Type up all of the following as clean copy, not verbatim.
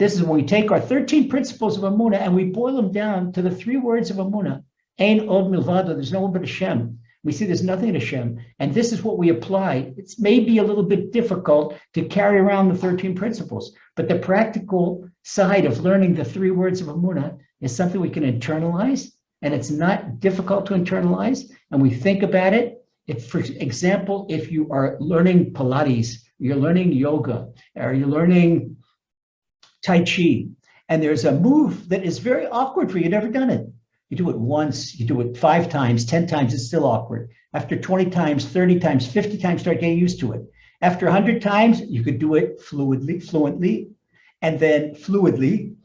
this is when we take our 13 principles of Emuna and we boil them down to the 3 words of Emuna. Ein od milvado, there's no one but Hashem. We see there's nothing in Hashem. And this is what we apply. It's maybe a little bit difficult to carry around the 13 principles, but the practical side of learning the 3 words of Emuna is something we can internalize, and it's not difficult to internalize, and we think about it. If, for example, if you are learning Pilates, you're learning yoga, or you're learning Tai Chi, and there's a move that is very awkward for you, you've never done it. You do it once, you do it 5 times, 10 times, it's still awkward. After 20 times, 30 times, 50 times, start getting used to it. After 100 times, you could do it fluently, and then fluidly.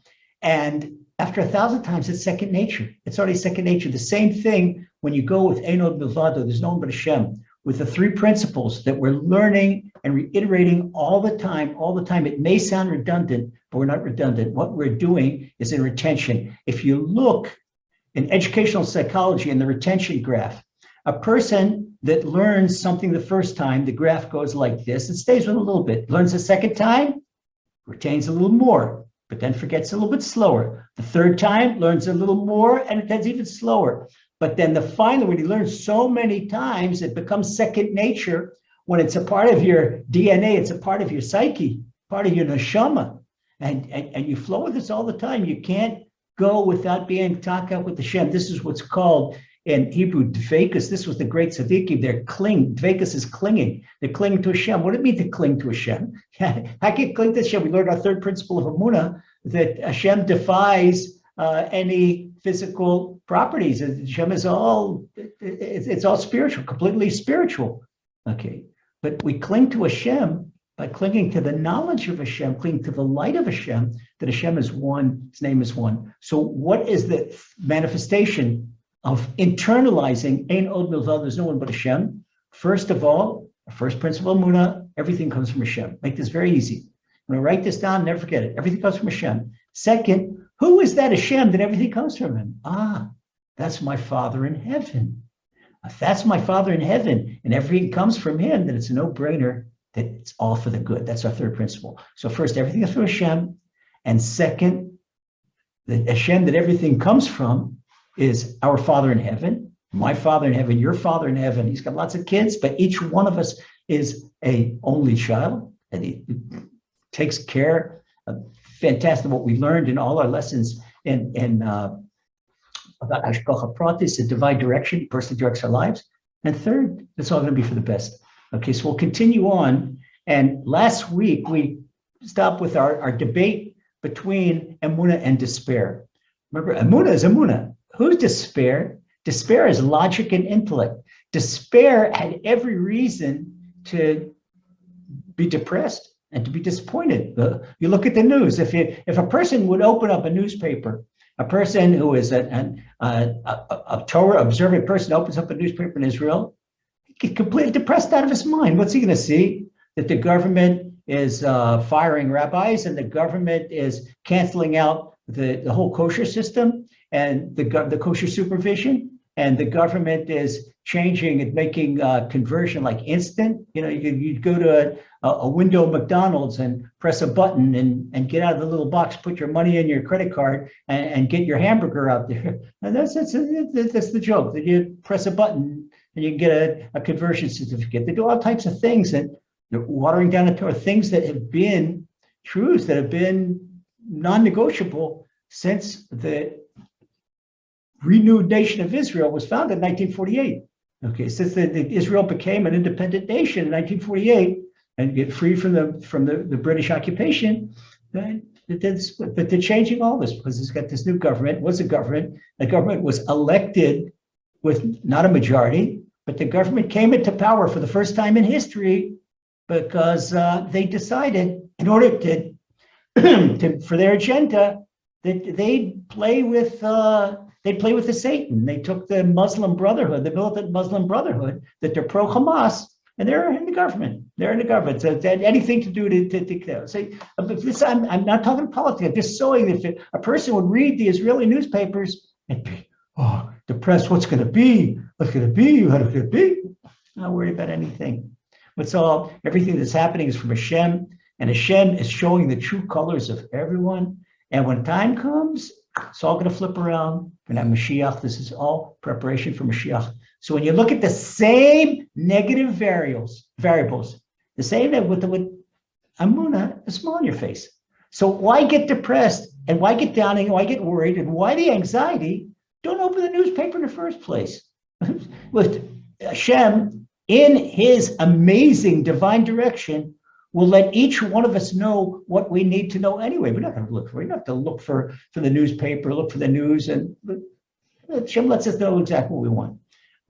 And after 1,000 times, it's second nature. It's already second nature. The same thing when you go with Ein od milvado, there's no one but Hashem, with the 3 principles that we're learning and reiterating all the time. It may sound redundant, but we're not redundant. What we're doing is in retention. If you look in educational psychology in the retention graph, a person that learns something the first time, the graph goes like this. It stays with a little bit. Learns the second time, retains a little more, but then forgets a little bit slower. The third time, learns a little more, and it gets even slower. But then when he learns so many times, it becomes second nature. When it's a part of your DNA, it's a part of your psyche, part of your neshama. And you flow with this all the time. You can't go without being taka with Hashem. This is what's called in Hebrew dvekus. This was the great tzaddikim. They're cling. Dvekus is clinging. They're clinging to Hashem. What does it mean to cling to Hashem? How can you cling to Hashem? We learned our 3rd principle of Emuna, that Hashem defies any physical properties. Hashem is it's all spiritual, completely spiritual. Okay, but we cling to Hashem by clinging to the knowledge of Hashem, clinging to the light of Hashem, that Hashem is one, His name is one. So what is the manifestation of internalizing Ein od milvado, there's no one but Hashem? First of all, our first principle of Emuna, everything comes from Hashem. Make this very easy. I'm going to write this down, never forget it. Everything comes from Hashem. Second, who is that Hashem that everything comes from Him? That's my Father in heaven. If that's my Father in heaven and everything comes from Him, then it's a no-brainer that it's all for the good. That's our 3rd principle. So first, everything is from Hashem. And second, the Hashem that everything comes from is our Father in heaven, my Father in heaven, your Father in heaven. He's got lots of kids, but each one of us is an only child, and He takes care of fantastic what we learned in all our lessons about Hashgacha Pratis, the divine direction, personally directs our lives. And third, it's all going to be for the best. Okay, so we'll continue on. And last week, we stopped with our debate between Emuna and despair. Remember, Emuna is Emuna. Who's despair? Despair is logic and intellect. Despair had every reason to be depressed and to be disappointed. You look at the news. If a person would open up a newspaper, a person who is a Torah observant person opens up a newspaper in Israel, he gets completely depressed out of his mind. What's he going to see? That the government is firing rabbis, and the government is canceling out the whole kosher system and the kosher supervision, and the government is changing and making conversion like instant. You'd go to a window of McDonald's and press a button and get out of the little box, put your money in your credit card and get your hamburger out there. And that's the joke, that you press a button and you can get a conversion certificate. They do all types of things, and they're watering down the Torah, things that have been truths that have been non-negotiable since the renewed nation of Israel was founded in 1948. Okay, since Israel became an independent nation in 1948 and get free from the British occupation, but they're changing all this because it's got this new government. What's a government? The government was elected with not a majority, but the government came into power for the first time in history because they decided, in order to for their agenda, that they'd play with the Satan. They took the Muslim Brotherhood, the militant Muslim Brotherhood, that they're pro-Hamas, and they're in the government. They're in the government. So they had anything to do to say, I'm not talking politics. I'm just showing that if a person would read the Israeli newspapers and be, depressed, what's going to be? What's going to be? What's going to be? Not worried about anything. Everything that's happening is from Hashem. And Hashem is showing the true colors of everyone. And when time comes, it's all going to flip around. And at Mashiach, this is all preparation for Mashiach. So when you look at the same negative variables, the same with Emuna, a smile on your face. So why get depressed and why get down and why get worried and why the anxiety? Don't open the newspaper in the first place. With Hashem, in his amazing divine direction, will let each one of us know what we need to know anyway. We're not going to look for it. We're not going to look for the newspaper, look for the news, and Hashem lets us know exactly what we want.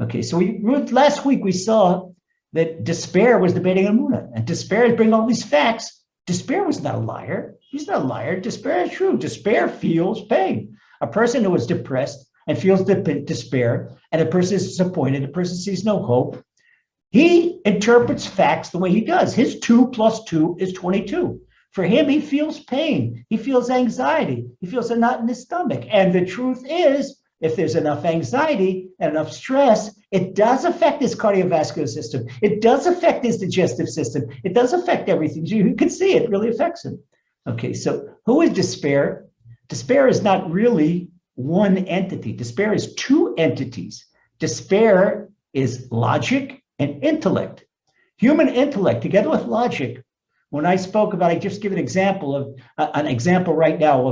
Okay, so last week we saw that despair was debating Emuna, and despair is bringing all these facts. Despair was not a liar. He's not a liar. Despair is true. Despair feels pain. A person who is depressed and feels despair, and a person is disappointed, a person sees no hope, he interprets facts the way he does. His 2 + 2 is 22. For him, he feels pain. He feels anxiety. He feels a knot in his stomach. And the truth is, if there's enough anxiety and enough stress, it does affect his cardiovascular system. It does affect his digestive system. It does affect everything. You can see it really affects him. Okay, so who is despair? Despair is not really one entity. Despair is 2 entities. Despair is logic and intellect. Human intellect, together with logic. When I spoke about, I just give an example right now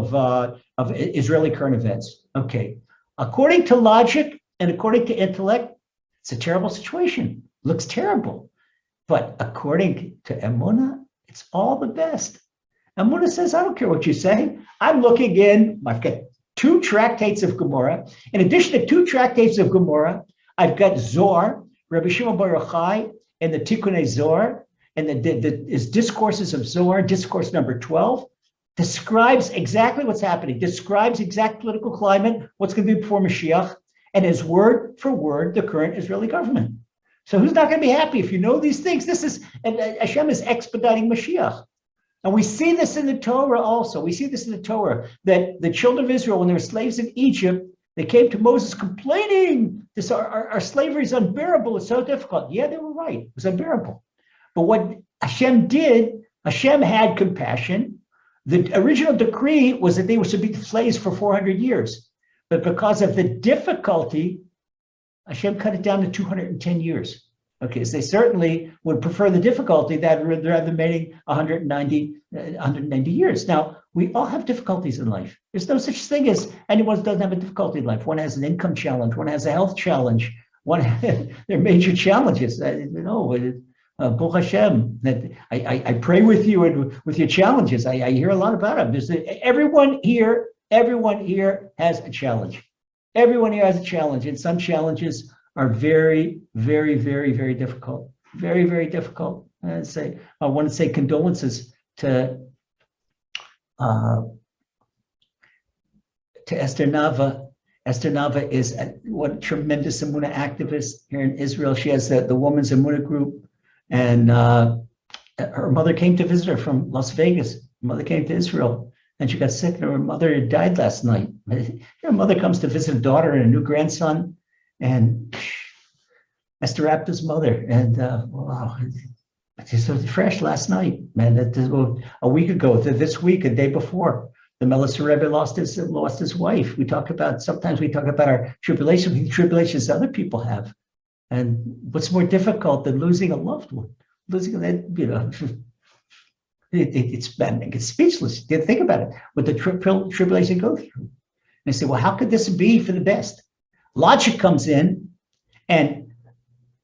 of Israeli current events. Okay, according to logic and according to intellect, it's a terrible situation. Looks terrible. But according to Emuna, it's all the best. Emuna says, I don't care what you say. I'm looking in, I've got 2 tractates of Gemara. In addition to 2 tractates of Gemara, I've got Zohar, Rabbi Shimon Bar Yochai, and the Tikkunei Zohar, and his discourses of Zohar, discourse number 12, describes exactly what's happening, describes exact political climate, what's going to be before Mashiach, and is word for word the current Israeli government. So who's not going to be happy if you know these things? Hashem is expediting Mashiach. And we see this in the Torah also. We see this in the Torah, that the children of Israel, when they were slaves in Egypt, they came to Moses complaining, our slavery is unbearable, it's so difficult. Yeah, they were right, it was unbearable. But what Hashem did, Hashem had compassion. The original decree was that they were to be slaves for 400 years. But because of the difficulty, Hashem cut it down to 210 years. Okay, so they certainly would prefer the difficulty rather than making 190 years. Now, we all have difficulties in life. There's no such thing as anyone who doesn't have a difficulty in life. One has an income challenge, one has a health challenge, there are major challenges. Baruch Hashem, that I pray with you and with your challenges. I hear a lot about them. Everyone here has a challenge. Everyone here has a challenge, and some challenges are very, very, very, very difficult. Very, very difficult. I want to say condolences to Esther Nava. Esther Nava is one tremendous Emuna activist here in Israel. She has the Women's Emuna group, and her mother came to visit her from Las Vegas. Her mother came to Israel, and she got sick, and her mother died last night. Her mother comes to visit a daughter and a new grandson, and Esther Rapta's mother, and wow, it was fresh last night, man. A week ago, this week, a day before, the Melissa Rebbe lost his wife. Sometimes we talk about our tribulation, the tribulations other people have, and what's more difficult than losing a loved one? Losing that, it's speechless. Think about it. What the tribulation go through, and they say, well, how could this be for the best? Logic comes in, and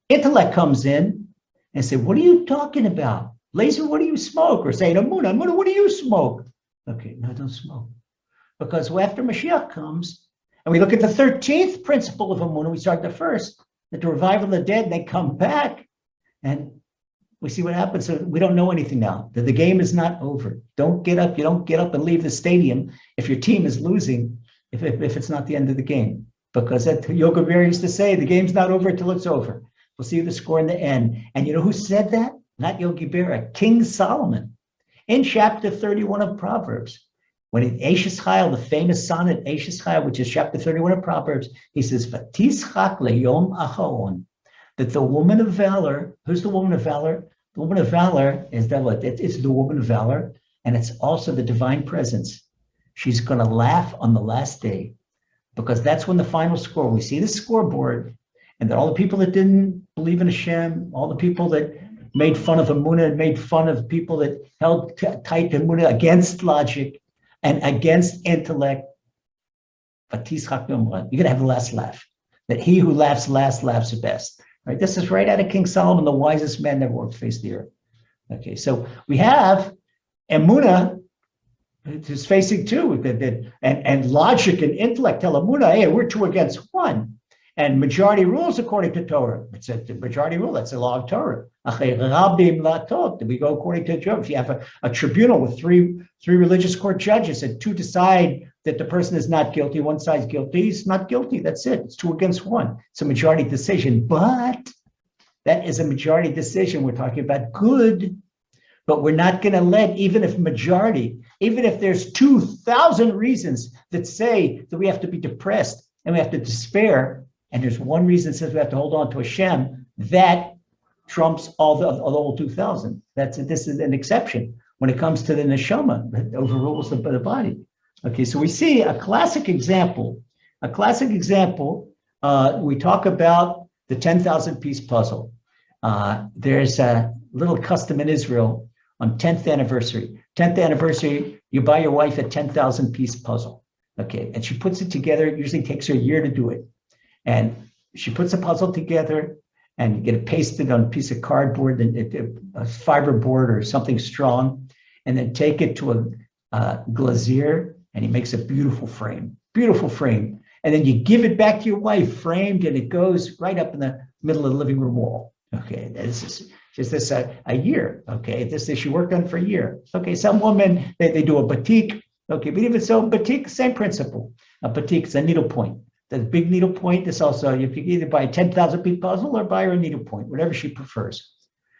intellect comes in, and say, what are you talking about? Laser, what do you smoke? Or saying, Emuna, what do you smoke? Okay, no, don't smoke. Because after Mashiach comes, and we look at the 13th principle of Emuna, we start the first, that the revival of the dead, they come back, and we see what happens. So we don't know anything now. The game is not over. Don't get up. You don't get up and leave the stadium if your team is losing, if it's not the end of the game. Because Yoga Bear used to say, the game's not over until it's over. We'll see the score in the end. And you know who said that? Not Yogi Berra, King Solomon. In chapter 31 of Proverbs, when in Eshes Chayil, the famous sonnet Eshes Chayil, which is chapter 31 of Proverbs, he says, Vatischak leyom acharon, that the woman of valor, who's the woman of valor? The woman of valor is that what? It's the woman of valor, and it's also the divine presence. She's going to laugh on the last day, because that's when the final score. We see the scoreboard, and that all the people that didn't believe in Hashem, all the people that made fun of Emuna and made fun of people that held tight to Emuna against logic and against intellect. You're going to have the last laugh. That he who laughs last laughs best. Right? This is right out of King Solomon, the wisest man that walked face the earth. Okay, so we have Emuna, who's facing two, and logic and intellect tell Emuna, hey, we're 2 against 1. And majority rules according to Torah. It's a majority rule. That's the law of Torah. We go according to Job. If you have a tribunal with three religious court judges and 2 decide that the person is not guilty, one side's guilty, he's not guilty. That's it. It's 2 against 1. It's a majority decision. But that is a majority decision. We're talking about good. But we're not going to let, even if there's 2,000 reasons that say that we have to be depressed and we have to despair, and there's one reason that says we have to hold on to Hashem, that trumps all the whole 2,000. This is an exception when it comes to the neshama that overrules the body. Okay, so we see a classic example. We talk about the 10,000 piece puzzle. There's a little custom in Israel on 10th anniversary. 10th anniversary, you buy your wife a 10,000 piece puzzle. Okay, and she puts it together. It usually takes her a year to do it. And she puts a puzzle together and you get it pasted on a piece of cardboard, a fiber board or something strong, and then take it to a glazier, and he makes a beautiful frame. And then you give it back to your wife framed, and it goes right up in the middle of the living room wall. Okay, this is just a year. Okay, she worked on it for a year. Okay, some women, they do a batik. Okay, but even so, batik, same principle. A batik is a needlepoint. The big needlepoint is also, you can either buy a 10,000 piece puzzle or buy her a needlepoint, whatever she prefers.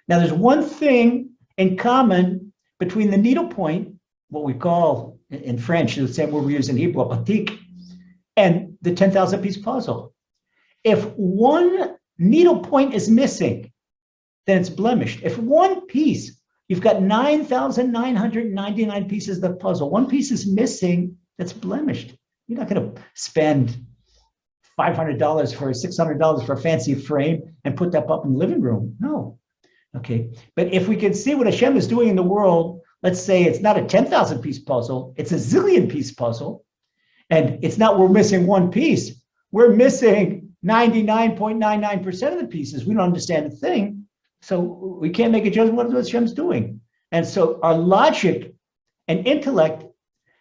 Now, there's one thing in common between the needlepoint, what we call in French, the same word we use in Hebrew, batik, and the 10,000 piece puzzle. If one needlepoint is missing, then it's blemished. If one piece, you've got 9,999 pieces of the puzzle, one piece is missing, that's blemished. You're not going to spend $500 for $600 for a fancy frame and put that up in the living room. No. Okay. But if we can see what Hashem is doing in the world, let's say it's not a 10,000 piece puzzle, it's a zillion piece puzzle. And it's not we're missing one piece. We're missing 99.99% of the pieces. We don't understand a thing. So we can't make a judgment what Hashem's doing. And so our logic and intellect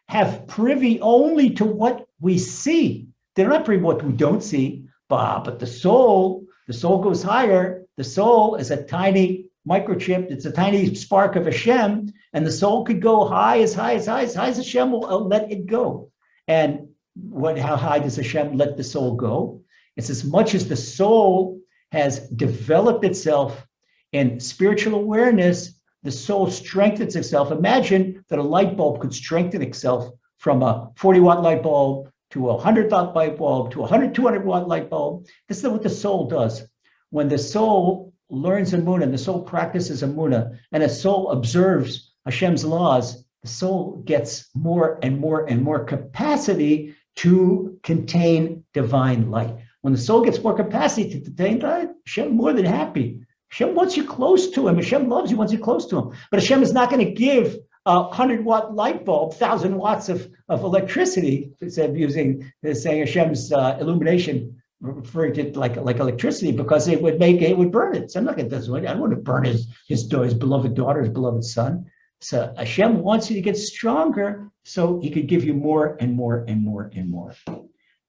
have privy only to what we see. They're not privy to what we don't see, but the soul goes higher. The soul is a tiny microchip. It's a tiny spark of Hashem, and the soul could go as high as Hashem will let it go. And how high does Hashem let the soul go? It's as much as the soul has developed itself in spiritual awareness, the soul strengthens itself. Imagine that a light bulb could strengthen itself from a 40-watt light bulb to a 100-watt light bulb to a 200-watt light bulb. This is what the soul does. When the soul learns Emuna, and the soul practices Emuna, and the soul observes Hashem's laws, the soul gets more and more and more capacity to contain divine light. When the soul gets more capacity to contain light, Hashem more than happy. Hashem wants you close to him. Hashem loves you, wants you close to him. But Hashem is not going to give a 100-watt light bulb, 1,000 watts of electricity, instead of saying Hashem's illumination, referring to it like electricity, because it would burn it. So I'm not going to do it. I don't want to burn his beloved daughter, his beloved son. So Hashem wants you to get stronger so he could give you more and more and more and more.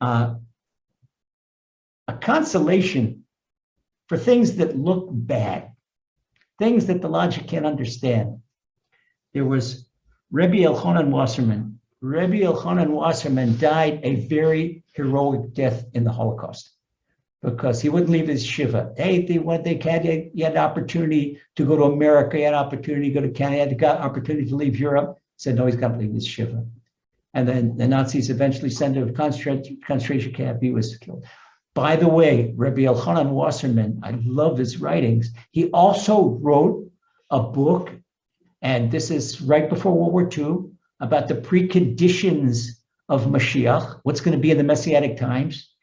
A consolation for things that look bad, things that the logic can't understand. There was Rebbe Elchanan Wasserman. Rebbe Elchanan Wasserman died a very heroic death in the Holocaust because he wouldn't leave his shiva. He had an opportunity to go to America, he had an opportunity to go to Canada, he had an opportunity to leave Europe. He said, no, he's got to leave his shiva. And then the Nazis eventually sent him to a concentration camp. He was killed. By the way, Rebbe Elchanan Wasserman, I love his writings. He also wrote a book, and this is right before World War II, about the preconditions of Mashiach, what's going to be in the Messianic times.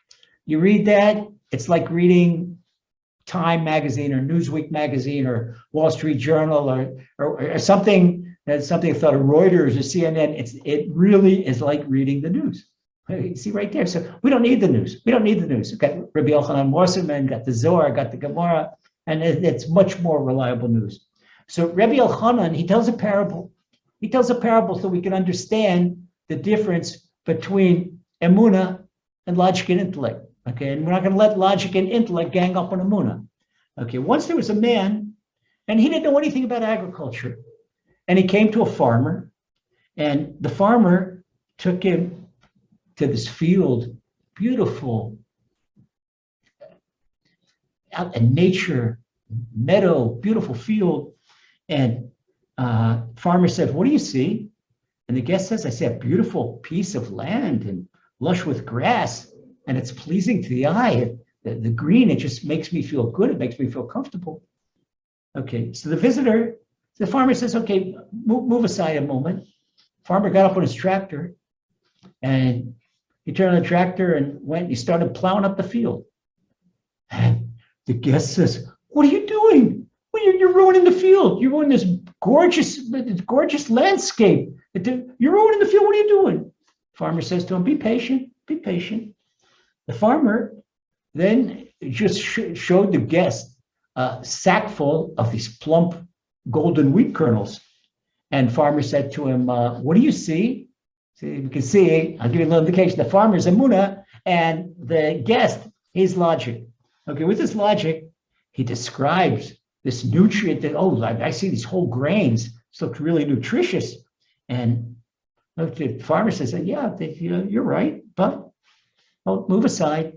You read that, it's like reading Time magazine or Newsweek magazine or Wall Street Journal or something I thought of Reuters or CNN. It really is like reading the news. You see right there. So we don't need the news. We don't need the news. We've got Rabbi Yochanan Morserman, got the Zohar, got the Gemara, and it's much more reliable news. So Rabbi Yochanan, he tells a parable. He tells a parable so we can understand the difference between Emuna and logic and intellect. Okay, and we're not going to let logic and intellect gang up on Emuna. Okay, once there was a man, and he didn't know anything about agriculture, and he came to a farmer, and the farmer took him to this field, beautiful, out in nature, meadow, beautiful field, and farmer said, "What do you see?" And the guest says, "I see a beautiful piece of land and lush with grass, and it's pleasing to the eye. The green, it just makes me feel good. It makes me feel comfortable." Okay, so the farmer says, "Okay, move aside a moment." Farmer got up on his tractor, and he turned on the tractor and he started plowing up the field. And the guest says, "What are you doing? Well, you're ruining the field. You're ruining this gorgeous landscape. You're ruining the field. What are you doing?" Farmer says to him, "Be patient, be patient." The farmer then just showed the guest a sack full of these plump golden wheat kernels. And farmer said to him, "What do you see?" See, you can see, I'll give you a little indication. The farmer's Emuna and the guest, his logic. Okay, with this logic, he describes this nutrient that, I see these whole grains. This looks really nutritious. And the farmer says, "Yeah, you're right, but move aside."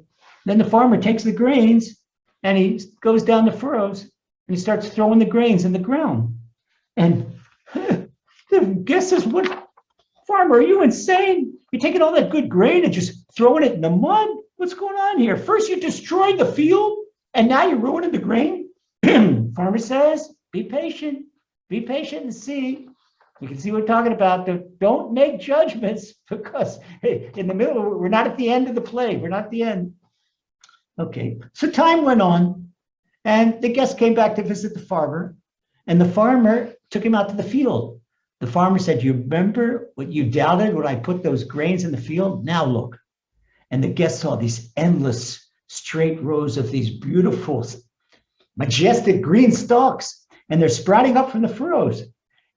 Then the farmer takes the grains and he goes down the furrows and he starts throwing the grains in the ground. And the guest says, "What, farmer, are you insane? You're taking all that good grain and just throwing it in the mud? What's going on here? First you destroyed the field and now you're ruining the grain?" Farmer says, be patient and see. You can see what we're talking about. Don't make judgments, because in the middle, we're not at the end of the play. We're not at the end. Okay, so time went on, and the guest came back to visit the farmer, and the farmer took him out to the field. The farmer said, "You remember what you doubted when I put those grains in the field? Now look." And the guest saw these endless straight rows of these beautiful, majestic green stalks, and they're sprouting up from the furrows.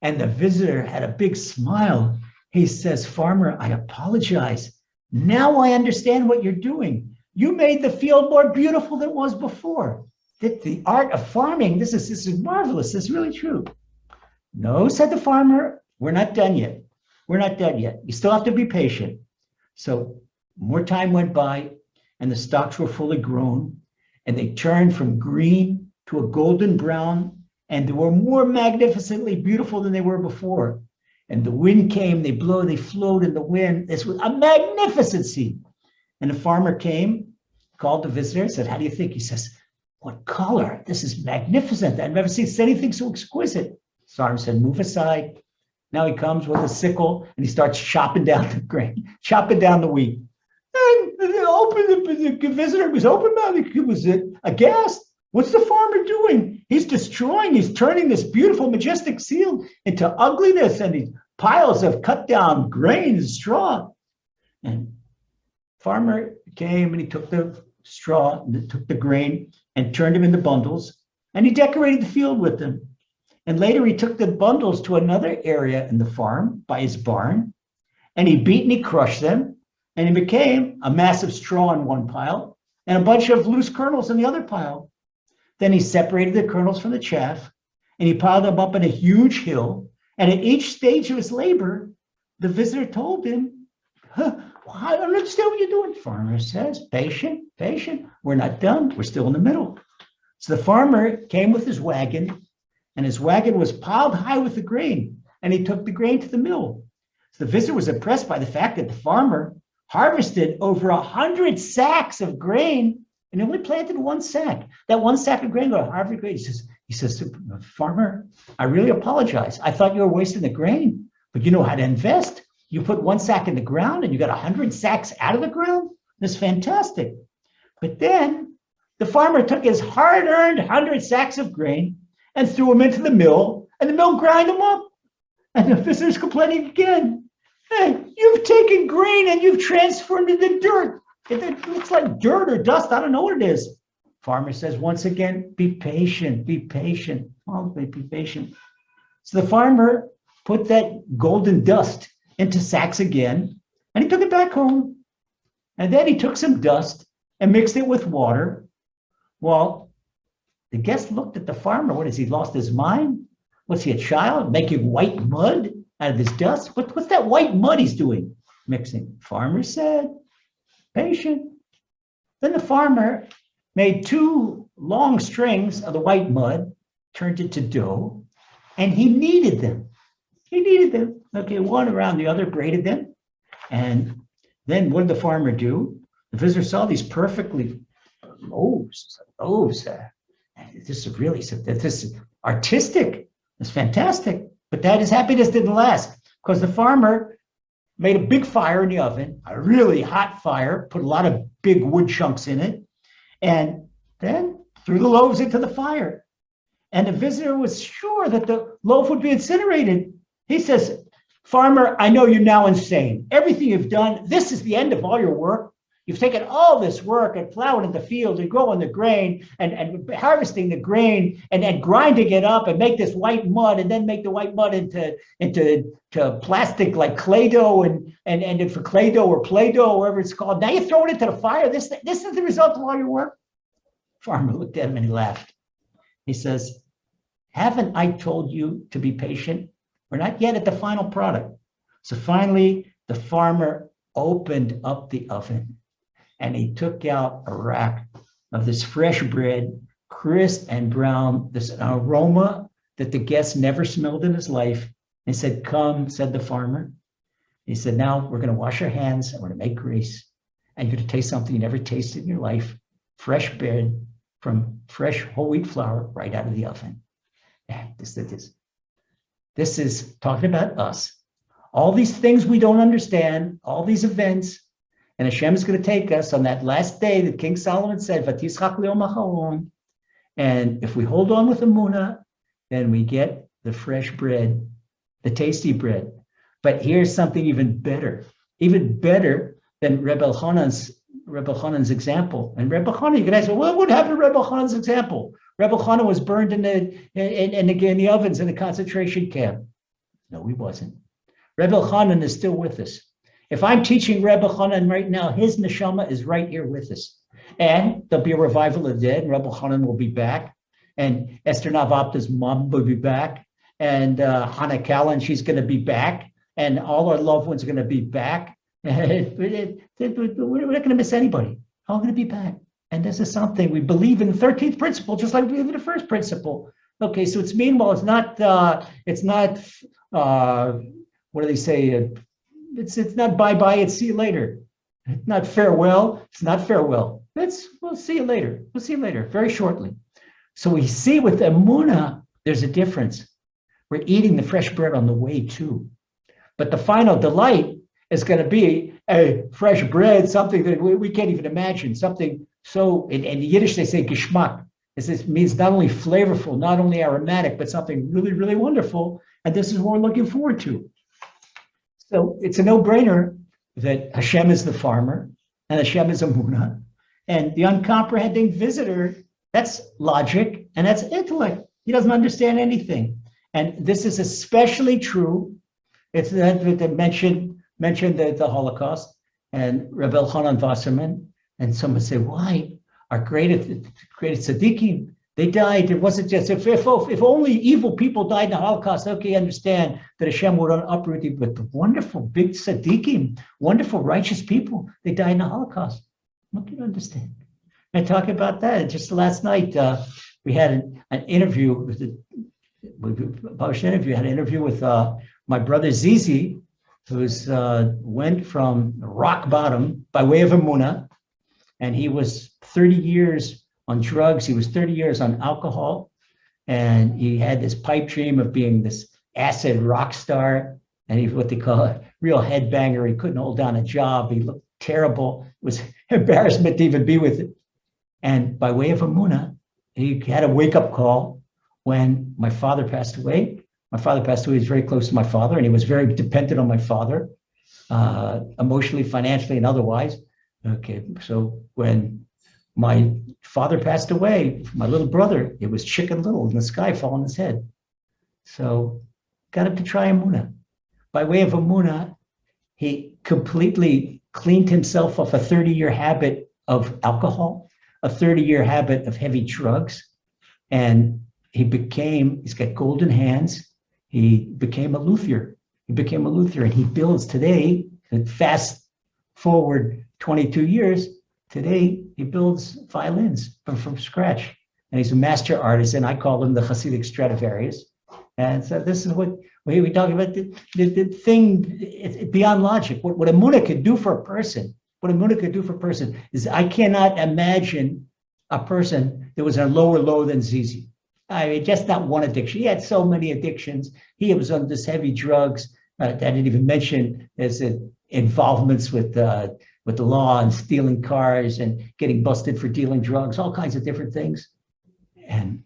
And the visitor had a big smile. He says, "Farmer, I apologize. Now I understand what you're doing. You made the field more beautiful than it was before. The art of farming, this is marvelous. This is really true." "No," said the farmer, "we're not done yet. We're not done yet. You still have to be patient." So more time went by, and the stalks were fully grown, and they turned from green to a golden brown, and they were more magnificently beautiful than they were before. And the wind came, they flowed in the wind. This was a magnificent scene. And the farmer came, called the visitor, said, "How do you think?" He says, "What color? This is magnificent. I've never seen anything so exquisite." Farmer said, "Move aside." Now he comes with a sickle and he starts chopping down the grain, chopping down the wheat. And the visitor was open-mouthed. He was aghast. What's the farmer doing? He's turning this beautiful, majestic field into ugliness and these piles of cut down grain and straw. And farmer came and he took the straw, and took the grain and turned them into bundles, and he decorated the field with them. And later he took the bundles to another area in the farm by his barn, and he beat and he crushed them, and it became a mass of straw in one pile and a bunch of loose kernels in the other pile. Then he separated the kernels from the chaff, and he piled them up in a huge hill. And at each stage of his labor, the visitor told him, "I don't understand what you're doing." Farmer says, patient. We're not done. We're still in the middle." So the farmer came with his wagon, and his wagon was piled high with the grain, and he took the grain to the mill. So the visitor was impressed by the fact that the farmer harvested over 100 sacks of grain and he only planted one sack. That one sack of grain got Harvard grade. He says, farmer, I really apologize. I thought you were wasting the grain, but you know how to invest. You put one sack in the ground and you got 100 sacks out of the ground. That's fantastic. But then the farmer took his hard-earned 100 sacks of grain and threw them into the mill, and the mill ground them up. And the visitor's complaining again. Hey, you've taken grain and you've transformed it into dirt. It looks like dirt or dust. I don't know what it is. Farmer says, once again, be patient, be patient. Oh, be patient. So the farmer put that golden dust into sacks again, and he took it back home. And then he took some dust and mixed it with water. Well, the guest looked at the farmer. What is he, lost his mind? Was he a child making white mud out of this dust? What's that white mud he's doing? Mixing. Farmer said, patient. Then the farmer made 2 long strings of the white mud, turned it to dough, and he kneaded them. He kneaded them. Okay, one around the other, braided them. And then what did the farmer do? The visitor saw these perfectly loaves. This is artistic. It's fantastic. But that his happiness didn't last, because the farmer made a big fire in the oven, a really hot fire, put a lot of big wood chunks in it, and then threw the loaves into the fire. And the visitor was sure that the loaf would be incinerated. He says, farmer, I know you're now insane. Everything you've done, this is the end of all your work. You've taken all this work and plowing in the field and growing the grain and harvesting the grain and grinding it up and make this white mud and then make the white mud into plastic like clay dough and for clay dough or play dough or whatever it's called. Now you throw it into the fire. This is the result of all your work. Farmer looked at him and he laughed. He says, haven't I told you to be patient? We're not yet at the final product. So finally, the farmer opened up the oven and he took out a rack of this fresh bread, crisp and brown, this aroma that the guest never smelled in his life. He said, come, said the farmer. He said, now we're going to wash our hands and we're going to make grace. And you're going to taste something you never tasted in your life, fresh bread from fresh whole wheat flour right out of the oven. Yeah, this is talking about us. All these things we don't understand, all these events, and Hashem is going to take us on that last day that King Solomon said, "Vatischach le'om ha'charon." And if we hold on with Emuna, then we get the fresh bread, the tasty bread. But here's something even better than Rebbe Elchanan's example. And Rebbe Elchanan, you can ask, well, what would happen to Rebbe Elchanan's example? Rebbe Elchanan was burned in the ovens in the concentration camp. No, he wasn't. Rebbe Elchanan is still with us. If I'm teaching Rebbe Elchanan right now, his neshama is right here with us. And there'll be a revival of the dead, and Rebbe Elchanan will be back. And Esther Navapta's mom will be back. And Hannah Callan, she's going to be back. And all our loved ones are going to be back. We're not going to miss anybody. All going to be back. And this is something we believe in the 13th principle, just like we believe in the first principle. Okay, so it's meanwhile, it's not what do they say? It's not bye-bye, it's see you later. It's not farewell, it's not farewell. We'll see you later. We'll see you later, very shortly. So we see with Emuna, there's a difference. We're eating the fresh bread on the way too. But the final delight is going to be a fresh bread, something that we can't even imagine, something so, in Yiddish they say geschmack. This means not only flavorful, not only aromatic, but something really, really wonderful. And this is what we're looking forward to. So it's a no-brainer that Hashem is the farmer and Hashem is Emuna. And the uncomprehending visitor, that's logic and that's intellect. He doesn't understand anything. And this is especially true. It's that mentioned the Holocaust and Rebbe Elchanan Wasserman. And someone say, why? Our greatest tzaddikim, they died. It wasn't just, if only evil people died in the Holocaust, okay, understand that Hashem would uproot you. But the wonderful big tzaddikim, wonderful righteous people, they died in the Holocaust. What can you understand? I talk about that. Just last night, we had an interview with with my brother Zizi, who's went from rock bottom by way of Emuna. and he was 30 years on drugs. He was 30 years on alcohol, and he had this pipe dream of being this acid rock star, and he what they call a real headbanger. He couldn't hold down a job. He looked terrible. It was embarrassment to even be with it. And by way of Emuna, he had a wake-up call when my father passed away. My father passed away. He was very close to my father, and he was very dependent on my father, emotionally, financially, and otherwise. Okay, so when my father passed away, my little brother, it was Chicken Little in the sky fall on his head. So got him to try Emuna. By way of Emuna, he completely cleaned himself of a 30-year habit of alcohol, a 30-year habit of heavy drugs, and he's got golden hands. He became a luthier. And he builds today, fast forward 22 years, today he builds violins from scratch. And he's a master artist, and I call him the Hasidic Stradivarius. And so this is what we talk about, the thing, it's beyond logic. What Emuna could do for a person, is I cannot imagine a person that was on a lower low than Zizi. I mean, just not one addiction. He had so many addictions. He was on this heavy drugs. I didn't even mention his involvements with the law and stealing cars and getting busted for dealing drugs, all kinds of different things. And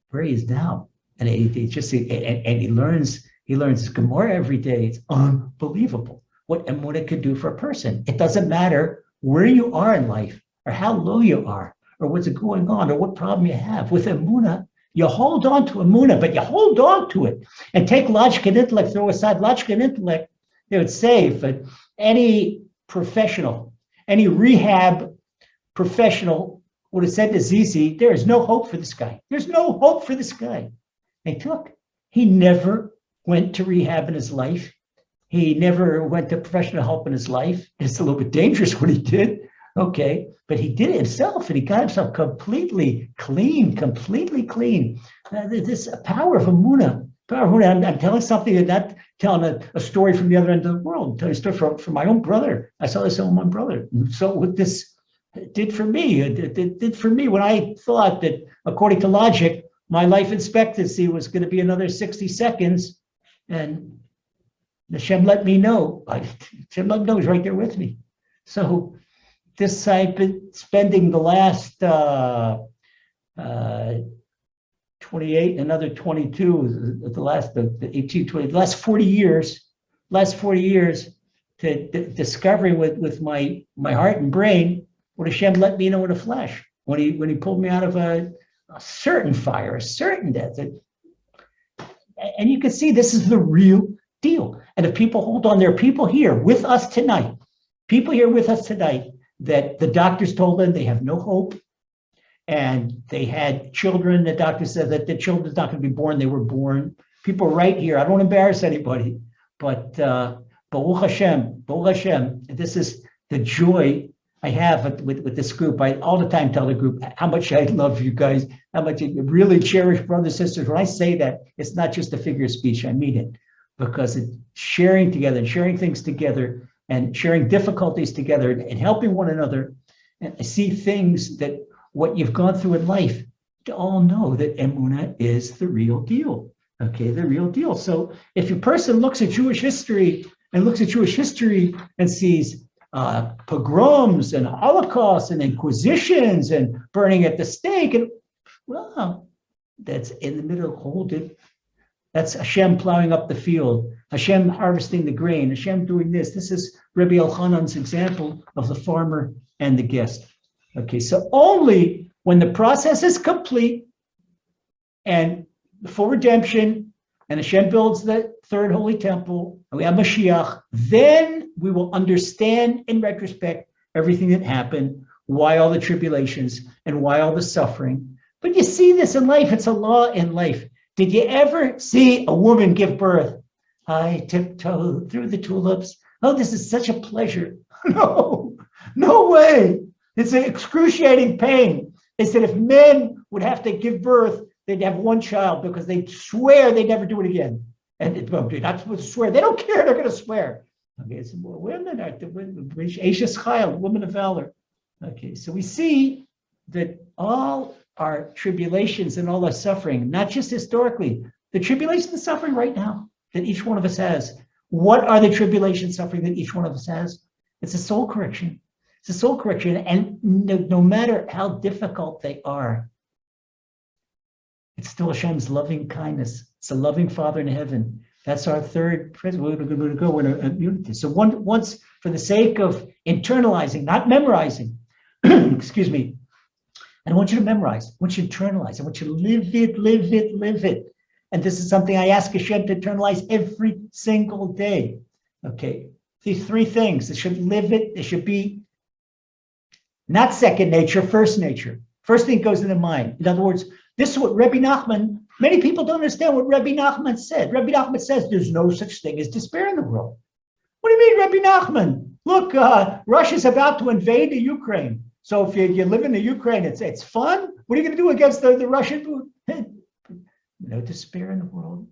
where he is now, and he learns Gemara every day. It's unbelievable what Emuna could do for a person. It doesn't matter where you are in life, or how low you are, or what's going on, or what problem you have. With Emuna, you hold on to Emuna, but you hold on to it and take logic and intellect, throw aside logic and intellect. They would say, but any professional, any rehab professional would have said to Zizi, there is no hope for this guy. There's no hope for this guy. He never went to rehab in his life. He never went to professional help in his life. It's a little bit dangerous what he did. Okay, but he did it himself, and he got himself completely clean. This power of Emuna. I'm telling something and not telling a story from the other end of the world. I'm telling a story from my own brother. I saw this in my brother. So what this did for me, it did for me when I thought that, according to logic, my life expectancy was going to be another 60 seconds, and Hashem let me know. Hashem let me know he's right there with me. So this I've been spending the last 28, another 22, the 18, 20, the last 40 years to discovering with my heart and brain what Hashem let me know in a flash when he pulled me out of a certain fire, a certain death. And you can see this is the real deal. And if people hold on, there are people here with us tonight that the doctors told them they have no hope. And they had children, the doctor said that the children's not going to be born, they were born. People right here, I don't want to embarrass anybody, but Baruch Hashem, this is the joy I have with this group. I all the time tell the group how much I love you guys, how much I really cherish brothers and sisters. When I say that, it's not just a figure of speech, I mean it. Because it's sharing together and sharing things together and sharing difficulties together and helping one another. And I see things that what you've gone through in life to all know that Emuna is the real deal. Okay, the real deal. So if a person looks at Jewish history and sees pogroms and Holocausts and inquisitions and burning at the stake, and well, that's in the middle. Hold it. That's Hashem plowing up the field, Hashem harvesting the grain, Hashem doing this. This is Rabbi Elchanan's example of the farmer and the guest. Okay, so only when the process is complete and the full redemption and Hashem builds the third holy temple and we have Mashiach, then we will understand in retrospect everything that happened, why all the tribulations and why all the suffering. But you see this in life, it's a law in life. Did you ever see a woman give birth? I tiptoe through the tulips. Oh, this is such a pleasure. No way. It's an excruciating pain. They said if men would have to give birth, they'd have one child because they'd swear they'd never do it again. And they're not supposed to swear. They don't care. They're going to swear. Okay, it's women are the Ashes Chayil, women of valor. Okay, so we see that all our tribulations and all our suffering, not just historically, the tribulation and suffering right now that each one of us has. What are the tribulation suffering that each one of us has? It's a soul correction. It's a soul correction. And no matter how difficult they are, it's still Hashem's loving kindness. It's a loving Father in heaven. That's our third principle. We're going to go in a unity. So once, for the sake of internalizing, not memorizing, excuse me, I don't want you to memorize. I want you to internalize. I want you to live it, live it, live it. And this is something I ask Hashem to internalize every single day. Okay, these three things. They should live it. They should be not second nature, first nature. First thing goes in the mind. In other words, this is what Rebbe Nachman, many people don't understand what Rebbe Nachman said. Rebbe Nachman says there's no such thing as despair in the world. What do you mean, Rebbe Nachman? Look, Russia's about to invade the Ukraine. So if you live in the Ukraine, it's fun. What are you going to do against the Russian? No despair in the world.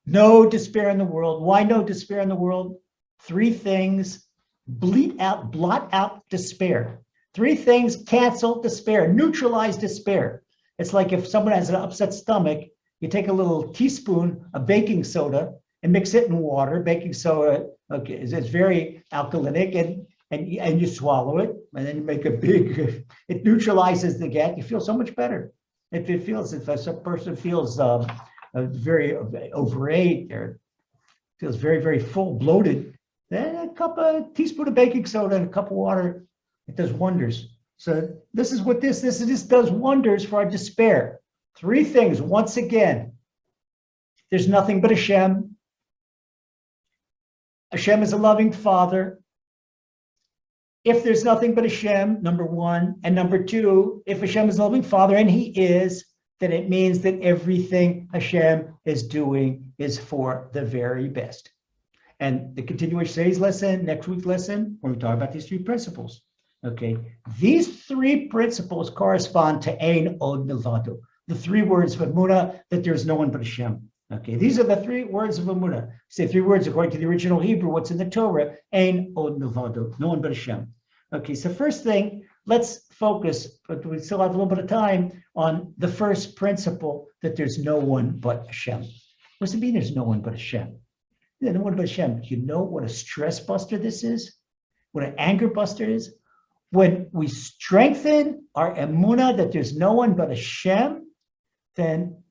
No despair in the world. Why no despair in the world? Three things. Blot out despair. Three things cancel despair, neutralize despair. It's like if someone has an upset stomach, you take a little teaspoon of baking soda and mix it in water. Baking soda, okay, it's very alkalinic, and you swallow it, and then you make a big, it neutralizes the gas. You feel so much better. If a person feels very overweight or feels very, very full, bloated, then a teaspoon of baking soda and a cup of water, it does wonders. So this is what this does wonders for our despair. Three things. Once again, there's nothing but Hashem. Hashem is a loving Father. If there's nothing but Hashem, number one, and number two, if Hashem is a loving Father, and He is, then it means that everything Hashem is doing is for the very best. And the continuation of today's lesson, next week's lesson, when we talk about these three principles. Okay, these three principles correspond to Ein Od Milvado, the three words of Emuna, that there's no one but Hashem. Okay, these are the three words of Emuna. Say three words according to the original Hebrew, what's in the Torah, Ein Od Milvado, no one but Hashem. Okay, so first thing, let's focus, but we still have a little bit of time, on the first principle, that there's no one but Hashem. What does it mean there's no one but Hashem? Yeah, no one but Hashem. You know what a stress buster this is? What an anger buster is? When we strengthen our Emuna that there's no one but Hashem, then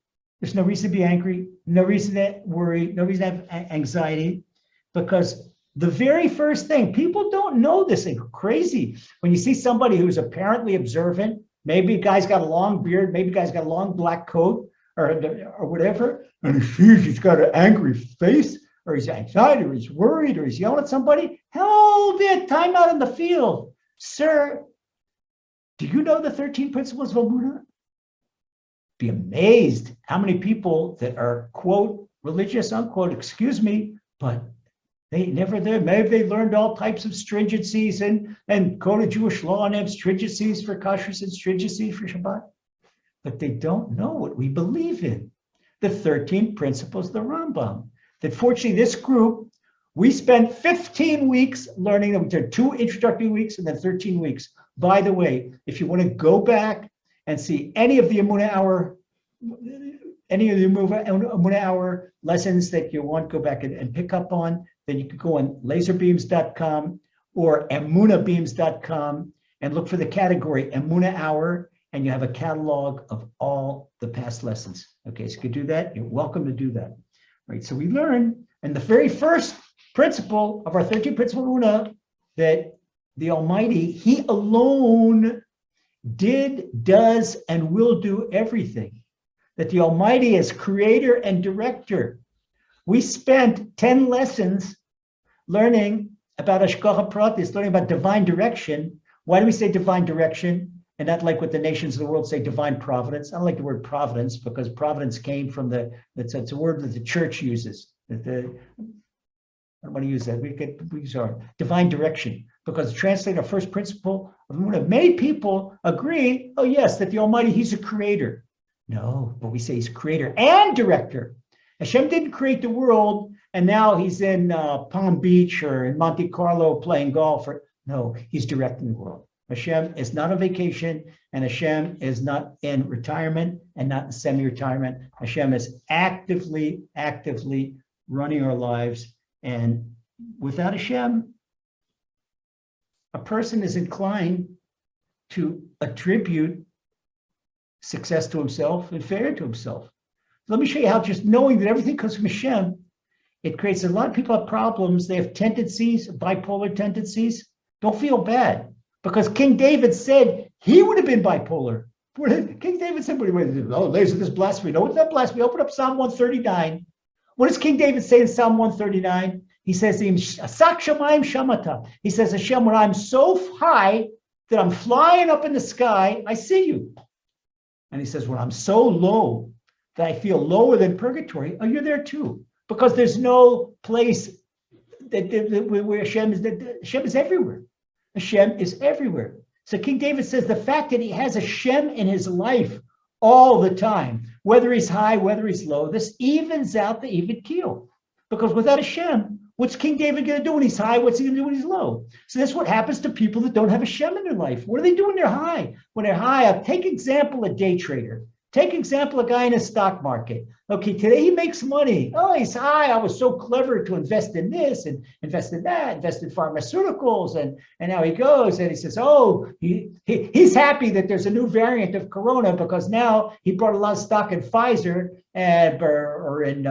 there's no reason to be angry, no reason to worry, no reason to have anxiety, because the very first thing, people don't know this thing, crazy. When you see somebody who's apparently observant, maybe a guy's got a long beard, maybe a guy's got a long black coat or whatever, and he's got an angry face, or he's anxiety, or he's worried, or he's yelling at somebody, hell, there, time out in the field. Sir, do you know the 13 principles of Emuna? Be amazed how many people that are, quote, religious, unquote, excuse me, but they never there. Maybe they learned all types of stringencies and quoted Jewish law and have stringencies for kashrus and stringencies for Shabbat. But they don't know what we believe in. The 13 principles of the Rambam. That fortunately this group, we spent 15 weeks learning them. There are 2 introductory weeks and then 13 weeks. By the way, if you want to go back and see any of the Emuna Hour lessons that you want, go back and pick up on, then you could go on laserbeams.com or emunabeams.com and look for the category Emuna Hour, and you have a catalog of all the past lessons. Okay, so you could do that. You're welcome to do that. Right, so we learn, and the very first principle of our 13 principle Emuna, that the Almighty, He alone did, does, and will do everything. That the Almighty is creator and director. We spent 10 lessons learning about Hashgacha Pratis, learning about divine direction. Why do we say divine direction? And not like what the nations of the world say, divine providence. I don't like the word providence because providence came from it's a word that the church uses. I don't want to use that. We use our divine direction, because translate our first principle of Emuna. Many people agree, oh yes, that the Almighty, He's a creator. No, but we say He's creator and director. Hashem didn't create the world and now He's in Palm Beach or in Monte Carlo playing golf. No, He's directing the world. Hashem is not on vacation, and Hashem is not in retirement and not in semi-retirement. Hashem is actively running our lives. And without Hashem, a person is inclined to attribute success to himself and failure to himself. Let me show you how just knowing that everything comes from Hashem, it creates a lot of people have problems. They have tendencies, bipolar tendencies. Don't feel bad, because King David said he would have been bipolar. King David said, oh, there's this blasphemy. No, it's not blasphemy. Open up Psalm 139. What does King David say in Psalm 139? He says, Asak Shamayim Shamata. He says, Hashem, when I'm so high that I'm flying up in the sky, I see you. And he says, when I'm so low that I feel lower than purgatory, oh, you're there too. Because there's no place where Hashem is. Hashem is everywhere. Hashem is everywhere. So King David says the fact that he has Hashem in his life all the time, whether he's high, whether he's low, this evens out the even keel. Because without Hashem, what's King David going to do when he's high? What's he going to do when he's low? So that's what happens to people that don't have Hashem in their life. What do they do when they're high? When they're high, take example a day trader. Take example a guy in a stock market. Okay, today he makes money. Oh, he's high. I was so clever to invest in this and invest in that, invest in pharmaceuticals. And now he goes and he says, oh, he's happy that there's a new variant of Corona because now he brought a lot of stock in Pfizer or in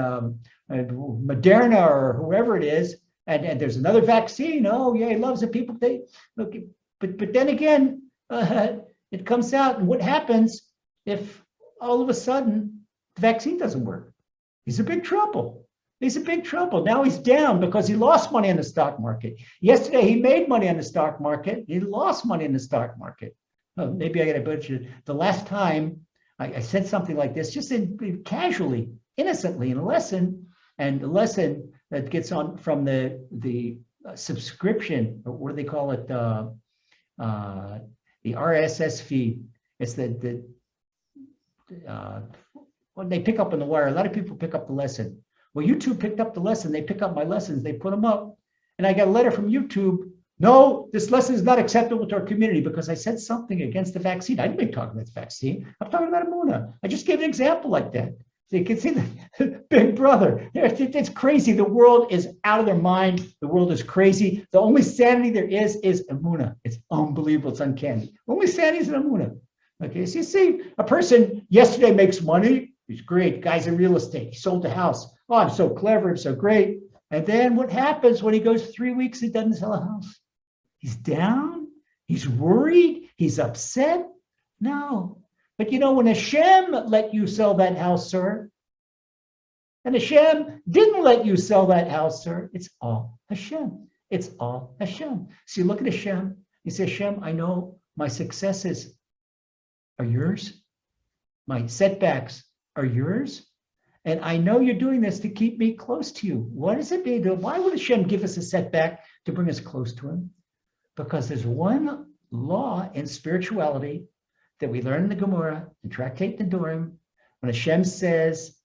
Moderna or whoever it is. And there's another vaccine. Oh, yeah, he loves it. People, but then again, it comes out. And what happens if all of a sudden the vaccine doesn't work? He's in big trouble. He's in big trouble. Now he's down because he lost money in the stock market. Yesterday he made money on the stock market. He lost money in the stock market. Oh, maybe I got to budget. The last time I said something like this, just casually, innocently in a lesson, and the lesson that gets on from the subscription, or what do they call it? The RSS feed. It's when they pick up on the wire, a lot of people pick up the lesson. Well, YouTube picked up the lesson. They pick up my lessons. They put them up. And I got a letter from YouTube. No, this lesson is not acceptable to our community because I said something against the vaccine. I didn't make talking about the vaccine. I'm talking about Emuna. I just gave an example like that. So you can see the big brother. It's crazy. The world is out of their mind. The world is crazy. The only sanity there is Emuna. It's unbelievable. It's uncanny. The only sanity is in Emuna. Okay, so you see, a person yesterday makes money. He's great. Guy's in real estate. He sold the house. Oh, I'm so clever. I'm so great. And then what happens when he goes 3 weeks, he doesn't sell a house? He's down. He's worried. He's upset. No. But you know, when Hashem let you sell that house, sir, and Hashem didn't let you sell that house, sir, it's all Hashem. It's all Hashem. So you look at Hashem. You say, Hashem, I know my successes are yours. My setbacks are yours. And I know you're doing this to keep me close to you. What does it mean? Why would Hashem give us a setback to bring us close to him? Because there's one law in spirituality that we learn in the Gemara, in Tractate Nedorim, when Hashem says,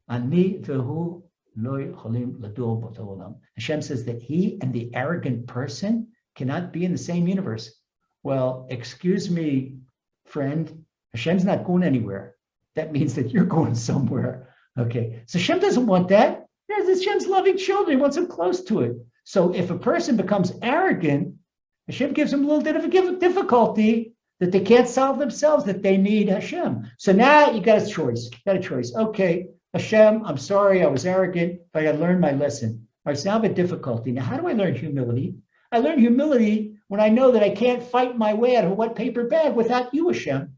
Ani v'hu lo yocholim ladur b'oto olam. Hashem says that he and the arrogant person cannot be in the same universe. Well, excuse me, friend, Hashem's not going anywhere. That means that you're going somewhere. Okay, so Hashem doesn't want that. Hashem's loving children. He wants them close to it. So if a person becomes arrogant, Hashem gives them a little bit of a difficulty that they can't solve themselves, that they need Hashem. So now you got a choice. Okay, Hashem, I'm sorry, I was arrogant, but I got to learn my lesson. All right, so now I have a difficulty. Now, how do I learn humility? I learn humility when I know that I can't fight my way out of a wet paper bag without you, Hashem.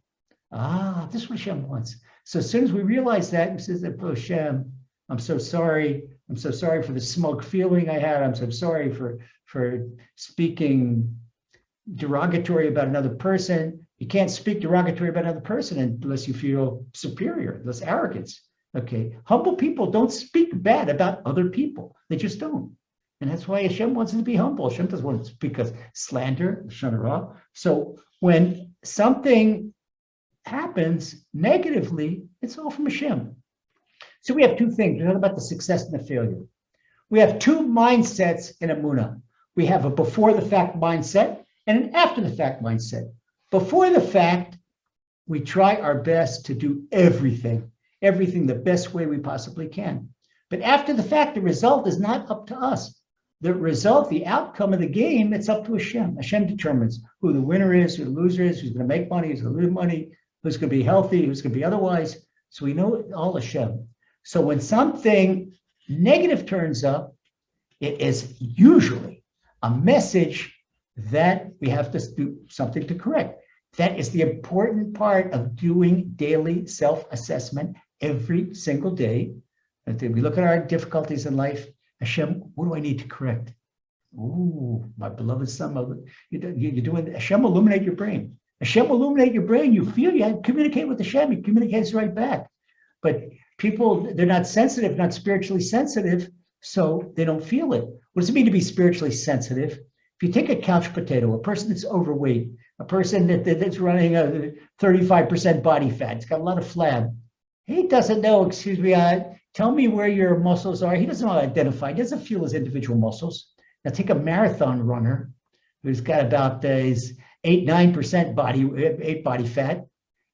This is what Hashem wants. So as soon as we realize that, he says, oh, Hashem, I'm so sorry. I'm so sorry for the smug feeling I had. I'm so sorry for speaking derogatory about another person. You can't speak derogatory about another person unless you feel superior, unless arrogance. Okay, humble people don't speak bad about other people. They just don't. And that's why Hashem wants us to be humble. Hashem doesn't want to speak of slander, shanara. So when something happens negatively, it's all from Hashem. So we have two things. We talk about the success and the failure. We have two mindsets in Emuna. We have a before the fact mindset, and an after the fact mindset. Before the fact, we try our best to do everything the best way we possibly can. But after the fact, the result is not up to us. The result, the outcome of the game, it's up to Hashem. Hashem determines who the winner is, who the loser is, who's going to make money, who's going to lose money, who's going to be healthy, who's going to be otherwise. So we know all Hashem. So when something negative turns up, it is usually a message that we have to do something to correct. That is the important part of doing daily self-assessment every single day. And then we look at our difficulties in life. Hashem, what do I need to correct? Ooh, my beloved son, you're doing Hashem illuminate your brain. Hashem illuminate your brain. You feel you communicate with Hashem. He communicates right back. But people, they're not sensitive, not spiritually sensitive, so they don't feel it. What does it mean to be spiritually sensitive? If you take a couch potato, a person that's overweight, a person that's running a 35% body fat, it's got a lot of flab. He doesn't know, excuse me, tell me where your muscles are. He doesn't know how to identify. He doesn't feel his individual muscles. Now take a marathon runner who's got about his 8-9% body fat,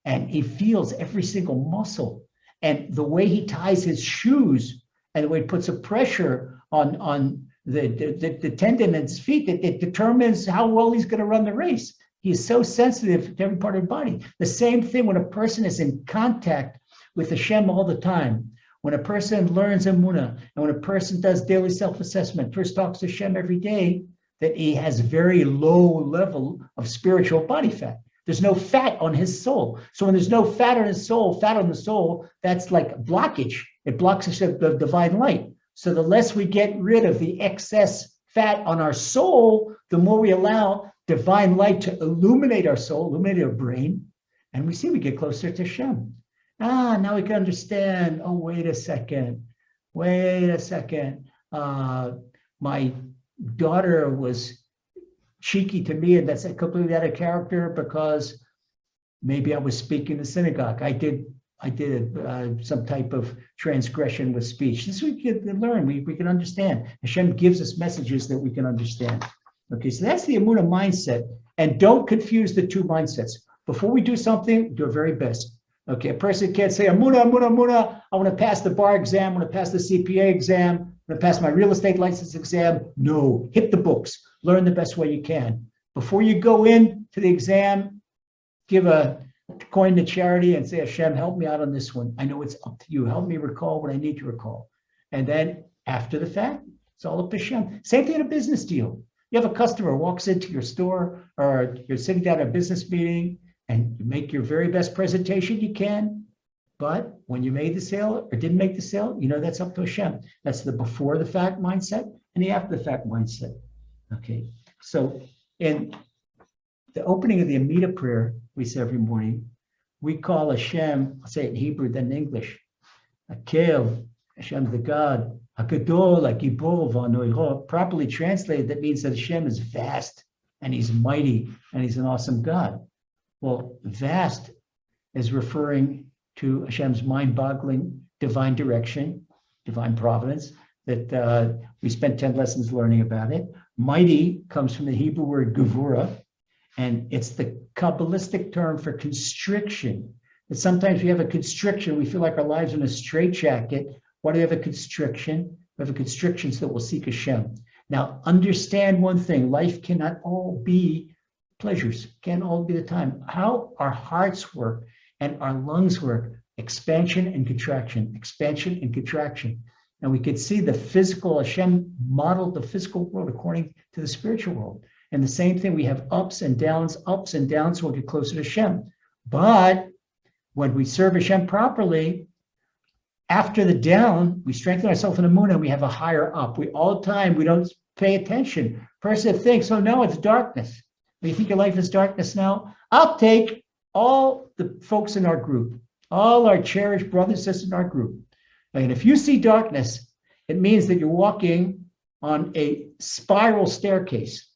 and he feels every single muscle. And the way he ties his shoes and the way he puts a pressure on the tendon in his feet, it determines how well he's going to run the race. He is so sensitive to every part of the body. The same thing when a person is in contact with Hashem all the time. When a person learns Emuna, and when a person does daily self-assessment, first talks to Hashem every day, that he has very low level of spiritual body fat. There's no fat on his soul. So when there's no fat on his soul, fat on the soul, that's like blockage. It blocks the divine light. So the less we get rid of the excess fat on our soul, the more we allow divine light to illuminate our soul, illuminate our brain, and we get closer to Hashem. Now we can understand. Oh, wait a second. My daughter was cheeky to me, and that's completely out of character because maybe I was speaking in the synagogue. I did some type of transgression with speech. This we can learn. We can understand. Hashem gives us messages that we can understand. Okay, so that's the Emuna mindset. And don't confuse the two mindsets. Before we do something, do our very best. Okay, a person can't say, Emuna, I want to pass the bar exam, I want to pass the CPA exam, I want to pass my real estate license exam. No, hit the books. Learn the best way you can. Before you go in to the exam, give a coin to charity and say, Hashem, help me out on this one. I know it's up to you. Help me recall what I need to recall. And then after the fact, it's all up to Hashem. Same thing in a business deal. You have a customer walks into your store, or you're sitting down at a business meeting and you make your very best presentation you can. But when you made the sale or didn't make the sale, that's up to Hashem. That's the before the fact mindset and the after the fact mindset. Okay, so in the opening of the Amida prayer we say every morning, we call Hashem, I'll say it in Hebrew, then in English, Akel, Hashem the God, Hakadol, Agibor, Vanoiro. Properly translated, that means that Hashem is vast and he's mighty and he's an awesome God. Well, vast is referring to Hashem's mind-boggling divine direction, divine providence, that we spent 10 lessons learning about it. Mighty comes from the Hebrew word gevura, and it's the Kabbalistic term for constriction. And sometimes we have a constriction, we feel like our lives are in a straitjacket. Why do we have a constriction? We have a constriction so that we'll seek Hashem. Now, understand one thing, life cannot all be pleasures, can't all be the time. How our hearts work and our lungs work, expansion and contraction, expansion and contraction. And we could see the physical, Hashem modeled the physical world according to the spiritual world. And the same thing, we have ups and downs, so we'll get closer to Hashem. But when we serve Hashem properly, after the down, we strengthen ourselves in Emuna, and we have a higher up. All the time, we don't pay attention. Person thinks, oh no, it's darkness. You think your life is darkness now? I'll take all the folks in our group, all our cherished brothers and sisters in our group. And if you see darkness, it means that you're walking on a spiral staircase.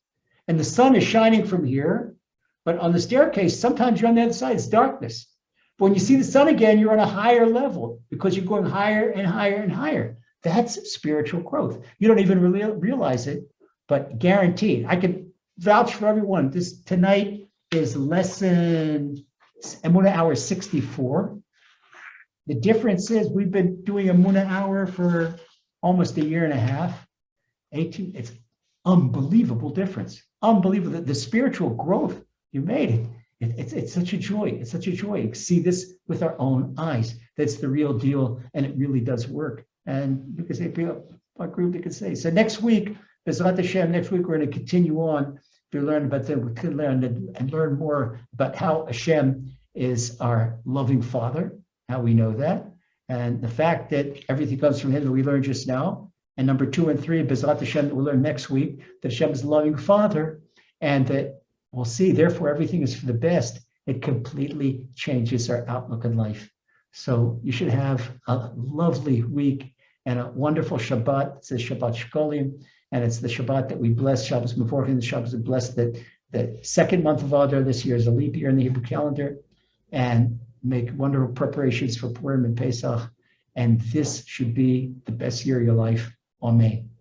And the sun is shining from here, but on the staircase, sometimes you're on the other side, it's darkness. But when you see the sun again, you're on a higher level because you're going higher and higher and higher. That's spiritual growth. You don't even really realize it, but guaranteed. I could vouch for everyone. This tonight is lesson Emuna hour 64. The difference is we've been doing Emuna hour for almost a year and a half. 18, it's unbelievable difference. Unbelievable. The spiritual growth you made. It's such a joy. It's such a joy to see this with our own eyes. That's the real deal, and it really does work. And you can say, our group, you can say. So next week, Bezrat Hashem, next week we're going to continue on to learn about we could learn and learn more about how Hashem is our loving Father, how we know that, and the fact that everything comes from Him that we learned just now. And number 2 and 3, Bezrat Hashem, that we'll learn next week, that Hashem is a loving Father, and that we'll see, therefore, everything is for the best. It completely changes our outlook in life. So you should have a lovely week and a wonderful Shabbat. It says Shabbat Shkolim, and it's the Shabbat that we bless, Shabbos Mevorchim, the Shabbos that bless that the second month of Adar this year is a leap year in the Hebrew calendar, and make wonderful preparations for Purim and Pesach. And this should be the best year of your life. Amen.